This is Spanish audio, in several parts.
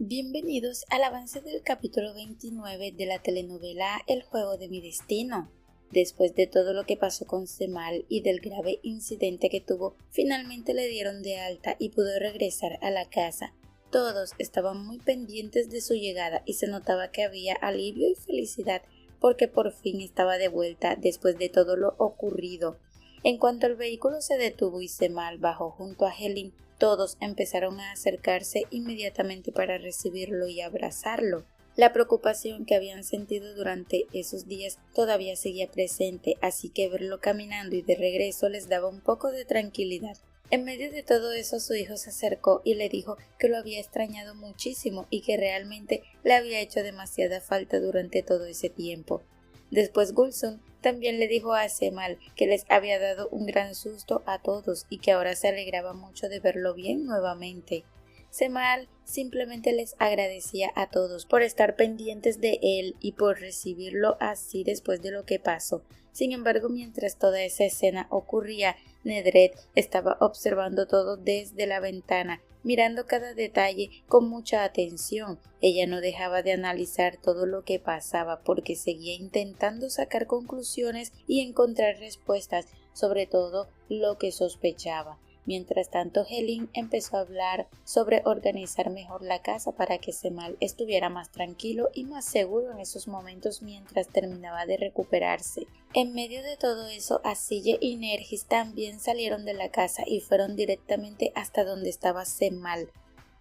Bienvenidos al avance del capítulo 29 de la telenovela El juego de mi destino. Después de todo lo que pasó con Cemal y del grave incidente que tuvo, finalmente le dieron de alta y pudo regresar a la casa. Todos estaban muy pendientes de su llegada y se notaba que había alivio y felicidad porque por fin estaba de vuelta después de todo lo ocurrido. En cuanto el vehículo se detuvo y Cemal bajó junto a Helin, todos empezaron a acercarse inmediatamente para recibirlo y abrazarlo. La preocupación que habían sentido durante esos días todavía seguía presente, así que verlo caminando y de regreso les daba un poco de tranquilidad. En medio de todo eso, su hijo se acercó y le dijo que lo había extrañado muchísimo y que realmente le había hecho demasiada falta durante todo ese tiempo. Después Gulsum también le dijo a Cemal que les había dado un gran susto a todos y que ahora se alegraba mucho de verlo bien nuevamente. Cemal simplemente les agradecía a todos por estar pendientes de él y por recibirlo así después de lo que pasó. Sin embargo, mientras toda esa escena ocurría, Nedret estaba observando todo desde la ventana, mirando cada detalle con mucha atención. Ella no dejaba de analizar todo lo que pasaba porque seguía intentando sacar conclusiones y encontrar respuestas sobre todo lo que sospechaba. Mientras tanto, Helin empezó a hablar sobre organizar mejor la casa para que Cemal estuviera más tranquilo y más seguro en esos momentos mientras terminaba de recuperarse. En medio de todo eso, Asille y Nergis también salieron de la casa y fueron directamente hasta donde estaba Cemal.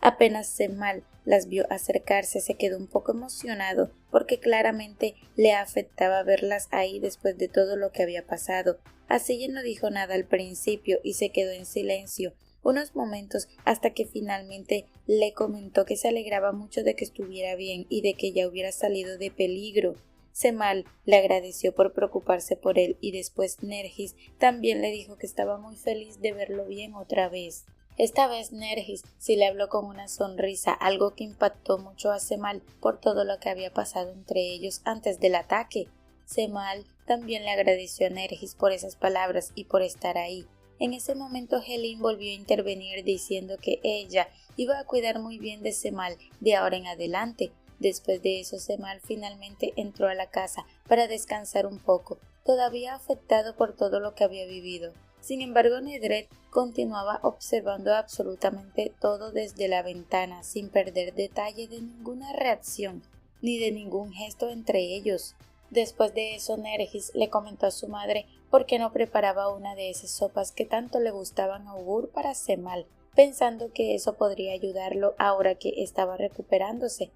Apenas Cemal las vio acercarse, se quedó un poco emocionado porque claramente le afectaba verlas ahí después de todo lo que había pasado. Asille no dijo nada al principio y se quedó en silencio unos momentos hasta que finalmente le comentó que se alegraba mucho de que estuviera bien y de que ya hubiera salido de peligro. Cemal le agradeció por preocuparse por él y después Nergis también le dijo que estaba muy feliz de verlo bien otra vez. Esta vez Nergis sí le habló con una sonrisa, algo que impactó mucho a Cemal por todo lo que había pasado entre ellos antes del ataque. Cemal también le agradeció a Nergis por esas palabras y por estar ahí. En ese momento Helin volvió a intervenir diciendo que ella iba a cuidar muy bien de Cemal de ahora en adelante. Después de eso, Cemal finalmente entró a la casa para descansar un poco, todavía afectado por todo lo que había vivido. Sin embargo, Nedret continuaba observando absolutamente todo desde la ventana, sin perder detalle de ninguna reacción, ni de ningún gesto entre ellos. Después de eso, Nergis le comentó a su madre por qué no preparaba una de esas sopas que tanto le gustaban a Ugur para Cemal, pensando que eso podría ayudarlo ahora que estaba recuperándose.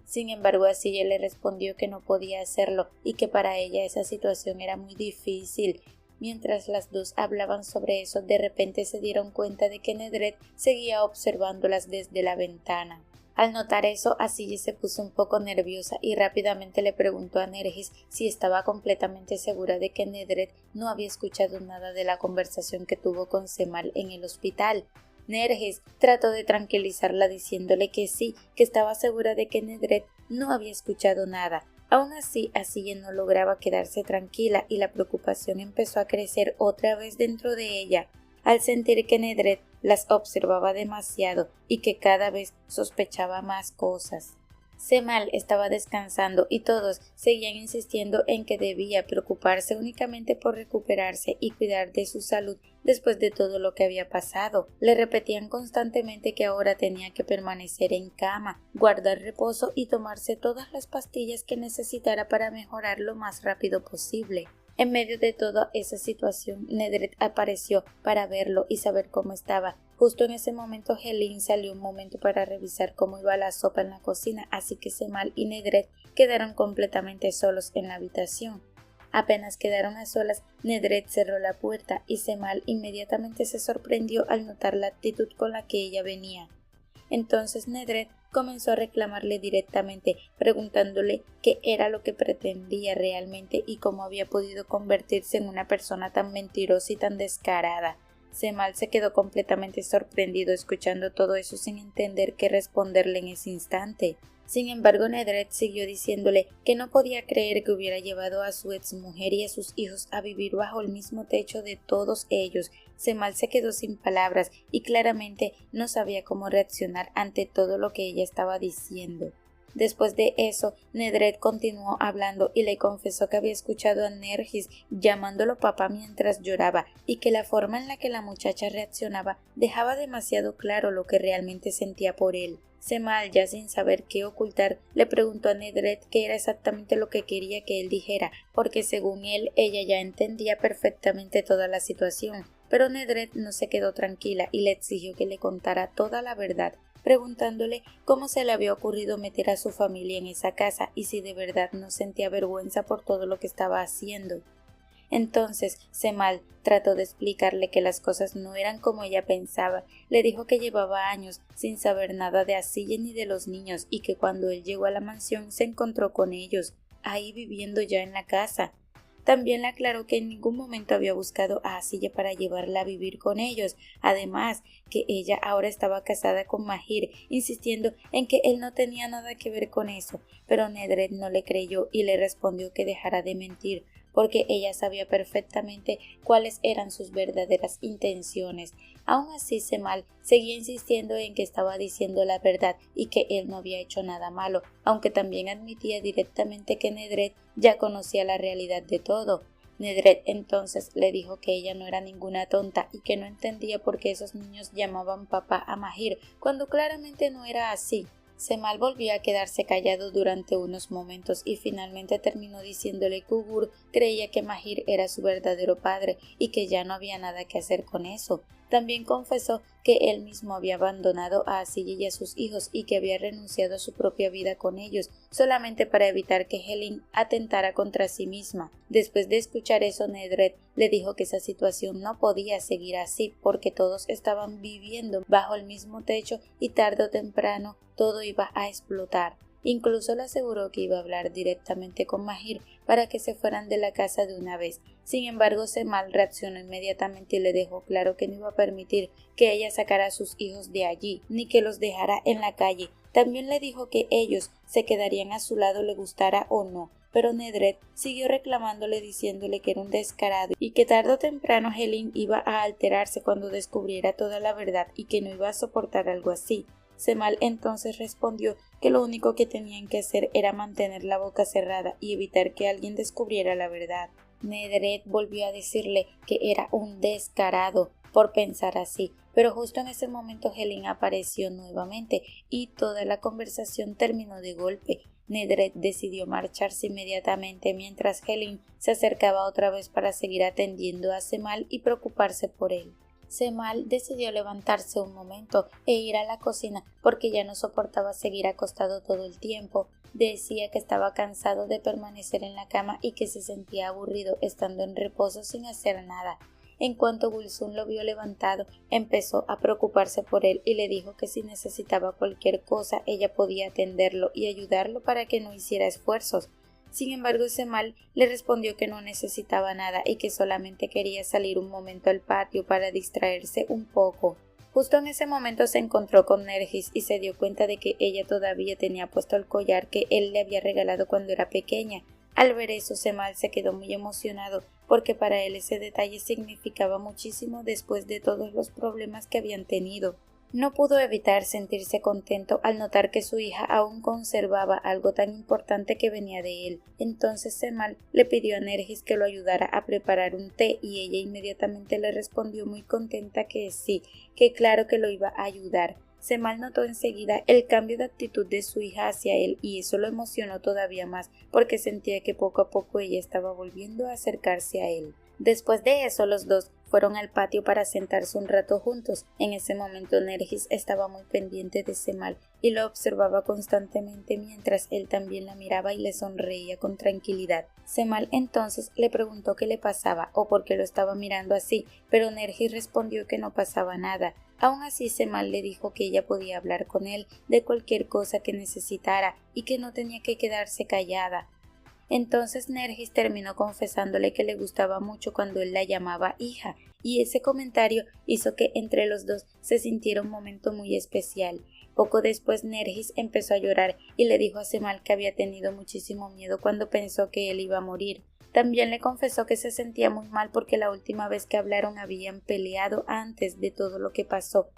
Sin embargo, Asille le respondió que no podía hacerlo y que para ella esa situación era muy difícil. Mientras las dos hablaban sobre eso, de repente se dieron cuenta de que Nedret seguía observándolas desde la ventana. Al notar eso, Asille se puso un poco nerviosa y rápidamente le preguntó a Nergis si estaba completamente segura de que Nedret no había escuchado nada de la conversación que tuvo con Cemal en el hospital. Nergis trató de tranquilizarla diciéndole que sí, que estaba segura de que Nedret no había escuchado nada. Aún así, Asille no lograba quedarse tranquila y la preocupación empezó a crecer otra vez dentro de ella, al sentir que Nedret las observaba demasiado y que cada vez sospechaba más cosas. Cemal estaba descansando y todos seguían insistiendo en que debía preocuparse únicamente por recuperarse y cuidar de su salud después de todo lo que había pasado. Le repetían constantemente que ahora tenía que permanecer en cama, guardar reposo y tomarse todas las pastillas que necesitara para mejorar lo más rápido posible. En medio de toda esa situación, Nedret apareció para verlo y saber cómo estaba. Justo en ese momento, Helin salió un momento para revisar cómo iba la sopa en la cocina, así que Cemal y Nedret quedaron completamente solos en la habitación. Apenas quedaron a solas, Nedret cerró la puerta y Cemal inmediatamente se sorprendió al notar la actitud con la que ella venía. Entonces Nedret comenzó a reclamarle directamente, preguntándole qué era lo que pretendía realmente y cómo había podido convertirse en una persona tan mentirosa y tan descarada. Cemal se quedó completamente sorprendido escuchando todo eso sin entender qué responderle en ese instante. Sin embargo, Nedret siguió diciéndole que no podía creer que hubiera llevado a su exmujer y a sus hijos a vivir bajo el mismo techo de todos ellos. Semal se quedó sin palabras y claramente no sabía cómo reaccionar ante todo lo que ella estaba diciendo. Después de eso, Nedret continuó hablando y le confesó que había escuchado a Nergis llamándolo papá mientras lloraba y que la forma en la que la muchacha reaccionaba dejaba demasiado claro lo que realmente sentía por él. Semal, ya sin saber qué ocultar, le preguntó a Nedret qué era exactamente lo que quería que él dijera, porque según él, ella ya entendía perfectamente toda la situación. Pero Nedret no se quedó tranquila y le exigió que le contara toda la verdad, preguntándole cómo se le había ocurrido meter a su familia en esa casa y si de verdad no sentía vergüenza por todo lo que estaba haciendo. Entonces Semal trató de explicarle que las cosas no eran como ella pensaba. Le dijo que llevaba años sin saber nada de Asille ni de los niños y que cuando él llegó a la mansión se encontró con ellos, ahí viviendo ya en la casa. También le aclaró que en ningún momento había buscado a Asille para llevarla a vivir con ellos, además que ella ahora estaba casada con Mahir, insistiendo en que él no tenía nada que ver con eso, pero Nedret no le creyó y le respondió que dejara de mentir, porque ella sabía perfectamente cuáles eran sus verdaderas intenciones. Aún así, Semal seguía insistiendo en que estaba diciendo la verdad y que él no había hecho nada malo, aunque también admitía directamente que Nedret ya conocía la realidad de todo. Nedret entonces le dijo que ella no era ninguna tonta y que no entendía por qué esos niños llamaban papá a Mahir, cuando claramente no era así. Semal volvió a quedarse callado durante unos momentos y finalmente terminó diciéndole que Ugur creía que Mahir era su verdadero padre y que ya no había nada que hacer con eso. También confesó que él mismo había abandonado a Asille y a sus hijos y que había renunciado a su propia vida con ellos, solamente para evitar que Helin atentara contra sí misma. Después de escuchar eso, Nedret le dijo que esa situación no podía seguir así porque todos estaban viviendo bajo el mismo techo y tarde o temprano todo iba a explotar. Incluso le aseguró que iba a hablar directamente con Mahir para que se fueran de la casa de una vez. Sin embargo, Semal reaccionó inmediatamente y le dejó claro que no iba a permitir que ella sacara a sus hijos de allí, ni que los dejara en la calle. También le dijo que ellos se quedarían a su lado le gustara o no, pero Nedret siguió reclamándole diciéndole que era un descarado y que tarde o temprano Helin iba a alterarse cuando descubriera toda la verdad y que no iba a soportar algo así. Semal entonces respondió que lo único que tenían que hacer era mantener la boca cerrada y evitar que alguien descubriera la verdad. Nedret volvió a decirle que era un descarado por pensar así, pero justo en ese momento Helin apareció nuevamente y toda la conversación terminó de golpe. Nedret decidió marcharse inmediatamente mientras Helin se acercaba otra vez para seguir atendiendo a Semal y preocuparse por él. Semal decidió levantarse un momento e ir a la cocina porque ya no soportaba seguir acostado todo el tiempo. Decía que estaba cansado de permanecer en la cama y que se sentía aburrido estando en reposo sin hacer nada. En cuanto Gulsum lo vio levantado, empezó a preocuparse por él y le dijo que si necesitaba cualquier cosa ella podía atenderlo y ayudarlo para que no hiciera esfuerzos. Sin embargo, Semal le respondió que no necesitaba nada y que solamente quería salir un momento al patio para distraerse un poco. Justo en ese momento se encontró con Nergis y se dio cuenta de que ella todavía tenía puesto el collar que él le había regalado cuando era pequeña. Al ver eso, Semal se quedó muy emocionado porque para él ese detalle significaba muchísimo después de todos los problemas que habían tenido. No pudo evitar sentirse contento al notar que su hija aún conservaba algo tan importante que venía de él. Entonces Semal le pidió a Nergis que lo ayudara a preparar un té y ella inmediatamente le respondió muy contenta que sí, que claro que lo iba a ayudar. Semal notó enseguida el cambio de actitud de su hija hacia él y eso lo emocionó todavía más porque sentía que poco a poco ella estaba volviendo a acercarse a él. Después de eso, los dos fueron al patio para sentarse un rato juntos. En ese momento Nergis estaba muy pendiente de Semal y lo observaba constantemente mientras él también la miraba y le sonreía con tranquilidad. Semal entonces le preguntó qué le pasaba o por qué lo estaba mirando así, pero Nergis respondió que no pasaba nada. Aún así, Semal le dijo que ella podía hablar con él de cualquier cosa que necesitara y que no tenía que quedarse callada. Entonces Nergis terminó confesándole que le gustaba mucho cuando él la llamaba hija, y ese comentario hizo que entre los dos se sintiera un momento muy especial. Poco después Nergis empezó a llorar y le dijo a Cemal que había tenido muchísimo miedo cuando pensó que él iba a morir. También le confesó que se sentía muy mal porque la última vez que hablaron habían peleado antes de todo lo que pasó.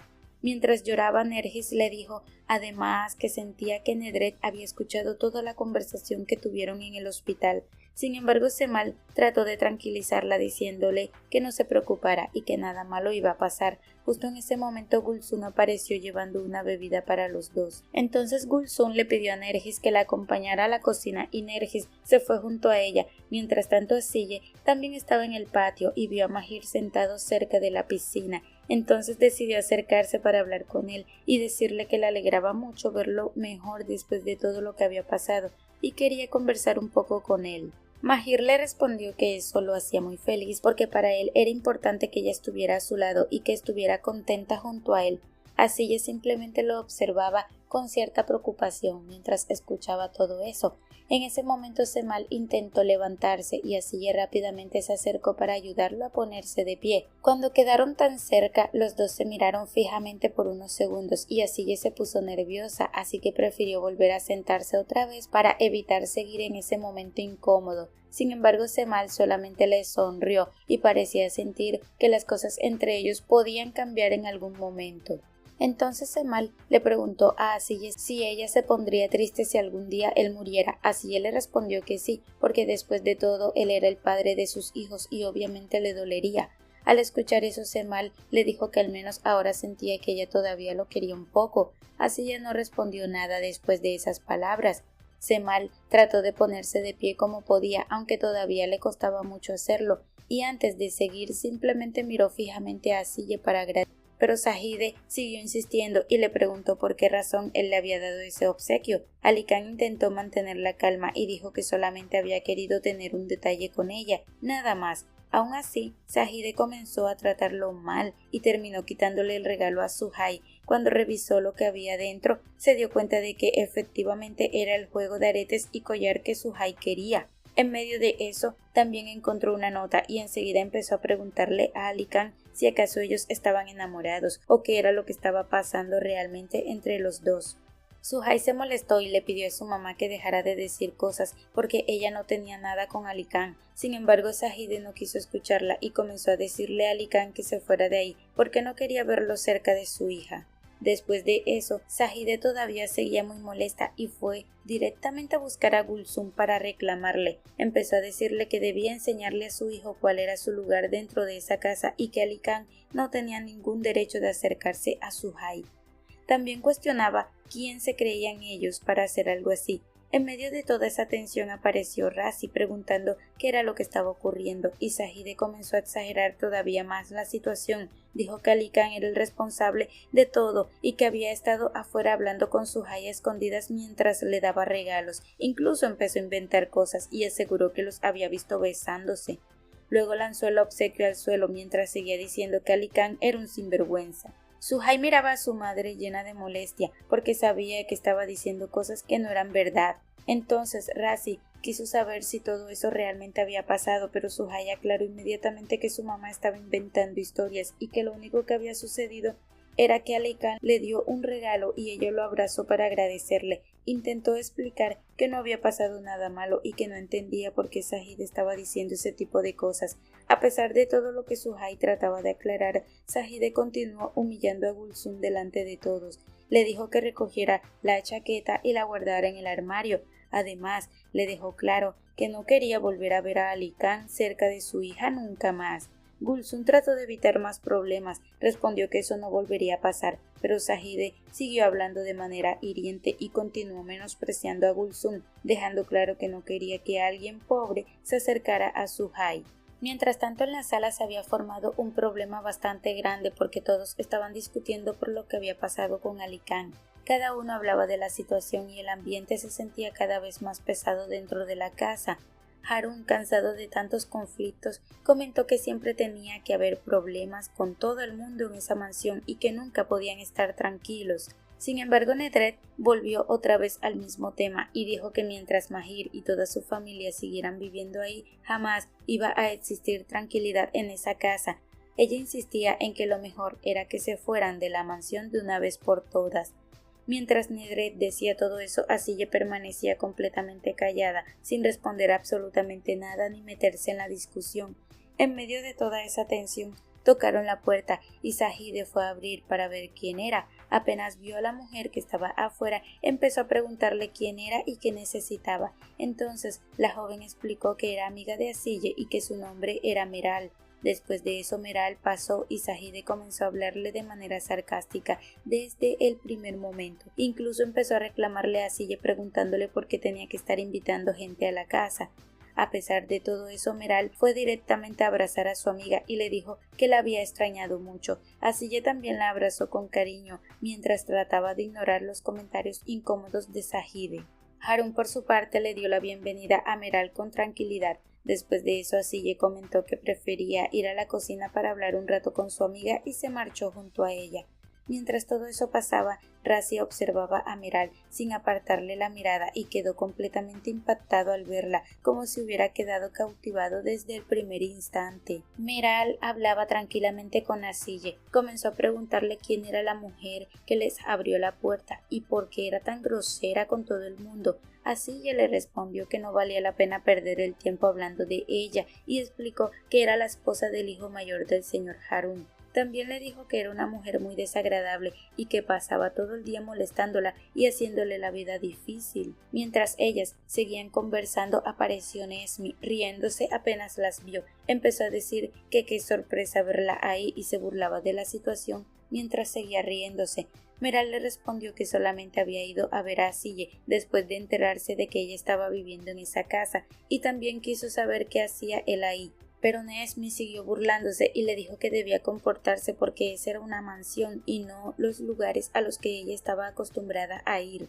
Mientras lloraba, Nergis le dijo además que sentía que Nedret había escuchado toda la conversación que tuvieron en el hospital. Sin embargo, Cemal trató de tranquilizarla diciéndole que no se preocupara y que nada malo iba a pasar. Justo en ese momento Gulsum apareció llevando una bebida para los dos. Entonces Gulsum le pidió a Nergis que la acompañara a la cocina y Nergis se fue junto a ella. Mientras tanto, Sille también estaba en el patio y vio a Mahir sentado cerca de la piscina. Entonces decidió acercarse para hablar con él y decirle que le alegraba mucho verlo mejor después de todo lo que había pasado y quería conversar un poco con él. Mahir le respondió que eso lo hacía muy feliz porque para él era importante que ella estuviera a su lado y que estuviera contenta junto a él. Así ella simplemente lo observaba con cierta preocupación mientras escuchaba todo eso. En ese momento Cemal intentó levantarse y Asille rápidamente se acercó para ayudarlo a ponerse de pie. Cuando quedaron tan cerca, los dos se miraron fijamente por unos segundos y Asille se puso nerviosa, así que prefirió volver a sentarse otra vez para evitar seguir en ese momento incómodo. Sin embargo, Cemal solamente le sonrió y parecía sentir que las cosas entre ellos podían cambiar en algún momento. Entonces Cemal le preguntó a Asille si ella se pondría triste si algún día él muriera. Asille le respondió que sí, porque después de todo él era el padre de sus hijos y obviamente le dolería. Al escuchar eso, Cemal le dijo que al menos ahora sentía que ella todavía lo quería un poco. Asille no respondió nada después de esas palabras. Cemal trató de ponerse de pie como podía, aunque todavía le costaba mucho hacerlo, y antes de seguir simplemente miró fijamente a Asille para agradecer. Pero Zahide siguió insistiendo y le preguntó por qué razón él le había dado ese obsequio. Ali Khan intentó mantener la calma y dijo que solamente había querido tener un detalle con ella, nada más. Aún así, Zahide comenzó a tratarlo mal y terminó quitándole el regalo a Suhai. Cuando revisó lo que había dentro, se dio cuenta de que efectivamente era el juego de aretes y collar que Suhai quería. En medio de eso, también encontró una nota y enseguida empezó a preguntarle a Ali Khan si acaso ellos estaban enamorados o qué era lo que estaba pasando realmente entre los dos. Suhai se molestó y le pidió a su mamá que dejara de decir cosas porque ella no tenía nada con Ali Khan. Sin embargo, Zahide no quiso escucharla y comenzó a decirle a Ali Khan que se fuera de ahí porque no quería verlo cerca de su hija. Después de eso, Zahide todavía seguía muy molesta y fue directamente a buscar a Gulsum para reclamarle. Empezó a decirle que debía enseñarle a su hijo cuál era su lugar dentro de esa casa y que Ali Khan no tenía ningún derecho de acercarse a Suhai. También cuestionaba quién se creían ellos para hacer algo así. En medio de toda esa tensión apareció Razi preguntando qué era lo que estaba ocurriendo y Zahide comenzó a exagerar todavía más la situación. Dijo que Ali Khan era el responsable de todo y que había estado afuera hablando con Suhai a escondidas mientras le daba regalos. Incluso empezó a inventar cosas y aseguró que los había visto besándose. Luego lanzó el obsequio al suelo mientras seguía diciendo que Ali Khan era un sinvergüenza. Suhai miraba a su madre llena de molestia porque sabía que estaba diciendo cosas que no eran verdad. Entonces Razi quiso saber si todo eso realmente había pasado, pero Suhai aclaró inmediatamente que su mamá estaba inventando historias y que lo único que había sucedido era que Ali Khan le dio un regalo y ella lo abrazó para agradecerle. Intentó explicar que no había pasado nada malo y que no entendía por qué Zahide estaba diciendo ese tipo de cosas. A pesar de todo lo que Suhai trataba de aclarar, Zahide continuó humillando a Gulsum delante de todos. Le dijo que recogiera la chaqueta y la guardara en el armario. Además, le dejó claro que no quería volver a ver a Ali Khan cerca de su hija nunca más. Gulsum trató de evitar más problemas, respondió que eso no volvería a pasar, pero Zahide siguió hablando de manera hiriente y continuó menospreciando a Gulsum, dejando claro que no quería que alguien pobre se acercara a Suhai. Mientras tanto, en la sala se había formado un problema bastante grande porque todos estaban discutiendo por lo que había pasado con Ali Khan. Cada uno hablaba de la situación y el ambiente se sentía cada vez más pesado dentro de la casa. Harun, cansado de tantos conflictos, comentó que siempre tenía que haber problemas con todo el mundo en esa mansión y que nunca podían estar tranquilos. Sin embargo, Nedret volvió otra vez al mismo tema y dijo que mientras Mahir y toda su familia siguieran viviendo ahí, jamás iba a existir tranquilidad en esa casa. Ella insistía en que lo mejor era que se fueran de la mansión de una vez por todas. Mientras Negret decía todo eso, Asille permanecía completamente callada, sin responder absolutamente nada ni meterse en la discusión. En medio de toda esa tensión, tocaron la puerta y Zahide fue a abrir para ver quién era. Apenas vio a la mujer que estaba afuera, empezó a preguntarle quién era y qué necesitaba. Entonces la joven explicó que era amiga de Asille y que su nombre era Meral. Después de eso Meral pasó y Zahide comenzó a hablarle de manera sarcástica desde el primer momento. Incluso empezó a reclamarle a Asille preguntándole por qué tenía que estar invitando gente a la casa. A pesar de todo eso, Meral fue directamente a abrazar a su amiga y le dijo que la había extrañado mucho. Asille también la abrazó con cariño mientras trataba de ignorar los comentarios incómodos de Zahide. Harun por su parte le dio la bienvenida a Meral con tranquilidad. Después de eso, Asille comentó que prefería ir a la cocina para hablar un rato con su amiga y se marchó junto a ella. Mientras todo eso pasaba, Razi observaba a Meral sin apartarle la mirada y quedó completamente impactado al verla, como si hubiera quedado cautivado desde el primer instante. Meral hablaba tranquilamente con Asille. Comenzó a preguntarle quién era la mujer que les abrió la puerta y por qué era tan grosera con todo el mundo. Asille le respondió que no valía la pena perder el tiempo hablando de ella y explicó que era la esposa del hijo mayor del señor Harun. También le dijo que era una mujer muy desagradable y que pasaba todo el día molestándola y haciéndole la vida difícil. Mientras ellas seguían conversando, apareció Nesmi, riéndose apenas las vio. Empezó a decir que qué sorpresa verla ahí y se burlaba de la situación mientras seguía riéndose. Meral le respondió que solamente había ido a ver a Asille después de enterarse de que ella estaba viviendo en esa casa y también quiso saber qué hacía él ahí. Pero Nesmi siguió burlándose y le dijo que debía comportarse porque esa era una mansión y no los lugares a los que ella estaba acostumbrada a ir.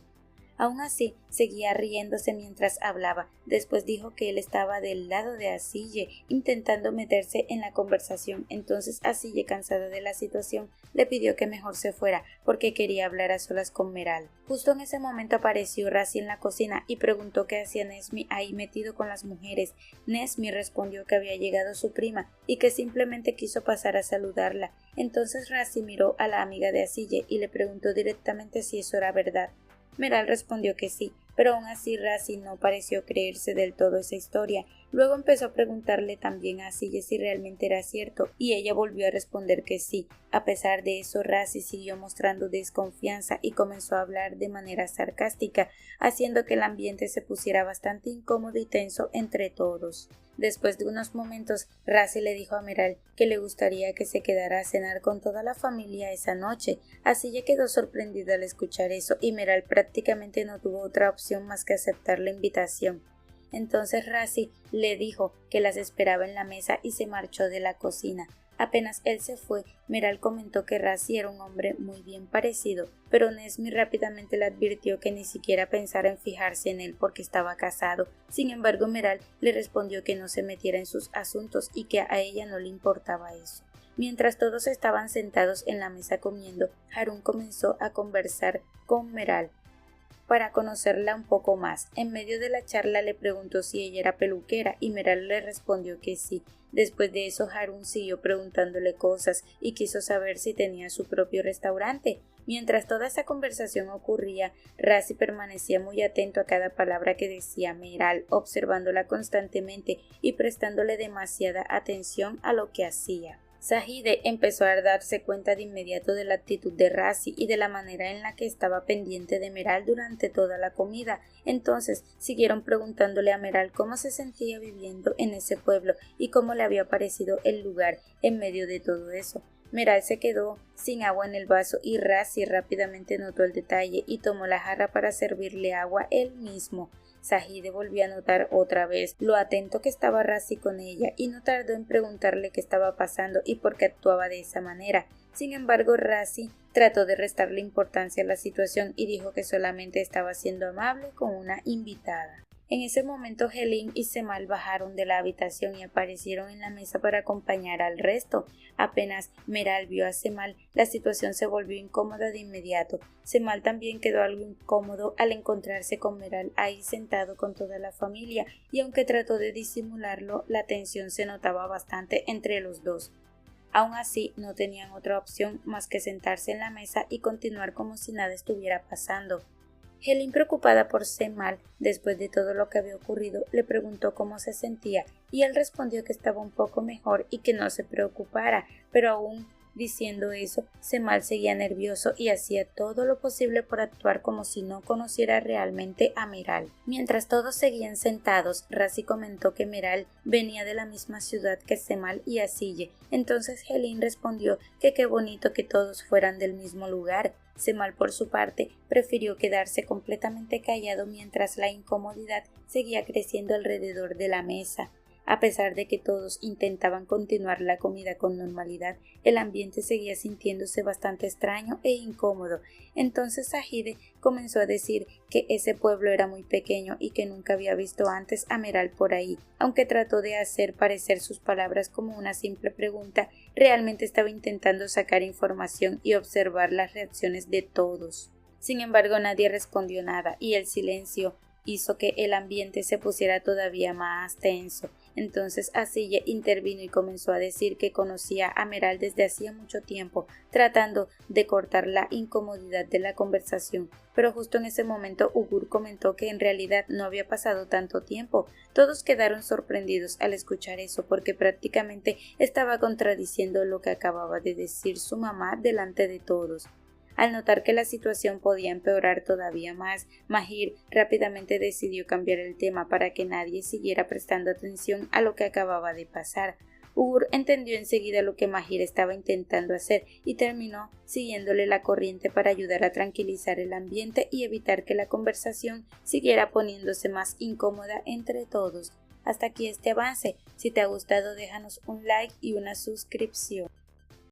Aún así, seguía riéndose mientras hablaba. Después dijo que él estaba del lado de Asille, intentando meterse en la conversación. Entonces Asille, cansada de la situación, le pidió que mejor se fuera, porque quería hablar a solas con Meral. Justo en ese momento apareció Razi en la cocina y preguntó qué hacía Nesmi ahí metido con las mujeres. Nesmi respondió que había llegado su prima y que simplemente quiso pasar a saludarla. Entonces Razi miró a la amiga de Asille y le preguntó directamente si eso era verdad. Meral respondió que sí, pero aún así Razi no pareció creerse del todo esa historia. Luego empezó a preguntarle también a Asille si realmente era cierto, y ella volvió a responder que sí. A pesar de eso, Razi siguió mostrando desconfianza y comenzó a hablar de manera sarcástica, haciendo que el ambiente se pusiera bastante incómodo y tenso entre todos. Después de unos momentos, Razi le dijo a Meral que le gustaría que se quedara a cenar con toda la familia esa noche. Asille quedó sorprendida al escuchar eso y Meral prácticamente no tuvo otra opción más que aceptar la invitación. Entonces Razi le dijo que las esperaba en la mesa y se marchó de la cocina. Apenas él se fue, Meral comentó que Razi era un hombre muy bien parecido, pero Nesmi rápidamente le advirtió que ni siquiera pensara en fijarse en él porque estaba casado. Sin embargo, Meral le respondió que no se metiera en sus asuntos y que a ella no le importaba eso. Mientras todos estaban sentados en la mesa comiendo, Harun comenzó a conversar con Meral para conocerla un poco más. En medio de la charla le preguntó si ella era peluquera y Meral le respondió que sí. Después de eso Harun siguió preguntándole cosas y quiso saber si tenía su propio restaurante. Mientras toda esa conversación ocurría, Razi permanecía muy atento a cada palabra que decía Meral, observándola constantemente y prestándole demasiada atención a lo que hacía. Zahide empezó a darse cuenta de inmediato de la actitud de Razi y de la manera en la que estaba pendiente de Meral durante toda la comida. Entonces siguieron preguntándole a Meral cómo se sentía viviendo en ese pueblo y cómo le había parecido el lugar en medio de todo eso. Meral se quedó sin agua en el vaso y Razi rápidamente notó el detalle y tomó la jarra para servirle agua él mismo. Zahide volvió a notar otra vez lo atento que estaba Razi con ella y no tardó en preguntarle qué estaba pasando y por qué actuaba de esa manera. Sin embargo, Razi trató de restarle importancia a la situación y dijo que solamente estaba siendo amable con una invitada. En ese momento Helin y Semal bajaron de la habitación y aparecieron en la mesa para acompañar al resto. Apenas Meral vio a Semal, la situación se volvió incómoda de inmediato. Semal también quedó algo incómodo al encontrarse con Meral ahí sentado con toda la familia, y aunque trató de disimularlo, la tensión se notaba bastante entre los dos. Aún así, no tenían otra opción más que sentarse en la mesa y continuar como si nada estuviera pasando. Helene, preocupada por Semal, después de todo lo que había ocurrido, le preguntó cómo se sentía y él respondió que estaba un poco mejor y que no se preocupara, pero aún diciendo eso, Semal seguía nervioso y hacía todo lo posible por actuar como si no conociera realmente a Meral. Mientras todos seguían sentados, Razi comentó que Meral venía de la misma ciudad que Semal y Asille. Entonces Helene respondió que qué bonito que todos fueran del mismo lugar. Semal, por su parte, prefirió quedarse completamente callado mientras la incomodidad seguía creciendo alrededor de la mesa. A pesar de que todos intentaban continuar la comida con normalidad, el ambiente seguía sintiéndose bastante extraño e incómodo. Entonces Zahide comenzó a decir que ese pueblo era muy pequeño y que nunca había visto antes a Meral por ahí. Aunque trató de hacer parecer sus palabras como una simple pregunta, realmente estaba intentando sacar información y observar las reacciones de todos. Sin embargo, nadie respondió nada y el silencio hizo que el ambiente se pusiera todavía más tenso. Entonces Asille intervino y comenzó a decir que conocía a Meral desde hacía mucho tiempo, tratando de cortar la incomodidad de la conversación. Pero justo en ese momento Ugur comentó que en realidad no había pasado tanto tiempo. Todos quedaron sorprendidos al escuchar eso porque prácticamente estaba contradiciendo lo que acababa de decir su mamá delante de todos. Al notar que la situación podía empeorar todavía más, Mahir rápidamente decidió cambiar el tema para que nadie siguiera prestando atención a lo que acababa de pasar. Ugur entendió enseguida lo que Mahir estaba intentando hacer y terminó siguiéndole la corriente para ayudar a tranquilizar el ambiente y evitar que la conversación siguiera poniéndose más incómoda entre todos. Hasta aquí este avance. Si te ha gustado, déjanos un like y una suscripción.